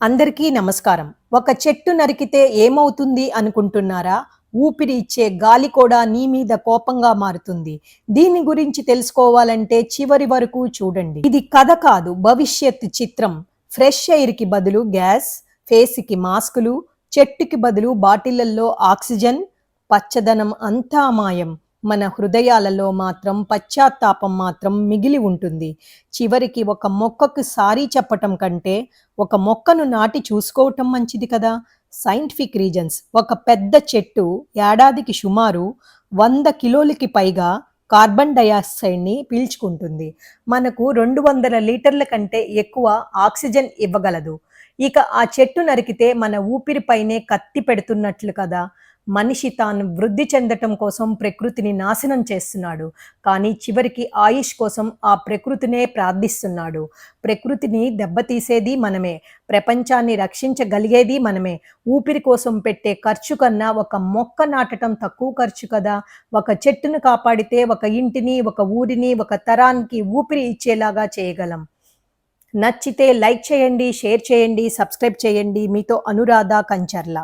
అందరికీ నమస్కారం. ఒక చెట్టు నరికితే ఏమవుతుంది అనుకుంటున్నారా? ఊపిరి ఇచ్చే గాలి కూడా నీ మీద కోపంగా మారుతుంది. దీని గురించి తెలుసుకోవాలంటే చివరి వరకు చూడండి. ఇది కథ కాదు, భవిష్యత్ చిత్రం. ఫ్రెష్ ఎయిర్‌కి బదులు గ్యాస్, ఫేస్‌కి మాస్కులు, చెట్టుకి బదులు బాటిళ్లల్లో ఆక్సిజన్, పచ్చదనం అంతా మాయం. మన హృదయాలలో మాత్రం పశ్చాత్తాపం మాత్రం మిగిలి ఉంటుంది. చివరికి ఒక మొక్కకు సారీ చెప్పటం కంటే ఒక మొక్కను నాటి చూసుకోవటం మంచిది కదా. సైంటిఫిక్ రీజన్స్: ఒక పెద్ద చెట్టు ఏడాదికి సుమారు 100 కిలోలకి పైగా కార్బన్ డయాక్సైడ్ని పీల్చుకుంటుంది. మనకు 200 లీటర్ల కంటే ఎక్కువ ఆక్సిజన్ ఇవ్వగలదు. ఇక ఆ చెట్టు నరికితే మన ఊపిరిపైనే కత్తి పెడుతున్నట్లు కదా. మనిషి తాను వృద్ధి చెందటం కోసం ప్రకృతిని నాశనం చేస్తున్నాడు. కానీ చివరికి ఆయుష్ కోసం ఆ ప్రకృతినే ప్రార్థిస్తున్నాడు. ప్రకృతిని దెబ్బతీసేది మనమే. ప్రపంచాన్ని రక్షించగలిగేది మనమే. ఊపిరి కోసం పెట్టే ఖర్చు కన్నా ఒక మొక్క నాటటం తక్కువ ఖర్చు కదా. ఒక చెట్టును కాపాడితే ఒక ఇంటిని, ఒక ఊరిని, ఒక తరానికి ఊపిరి ఇచ్చేలాగా చేయగలం. నచ్చితే లైక్ చేయండి, షేర్ చేయండి, సబ్స్క్రైబ్ చేయండి. మీతో అనురాధ కంచర్ల.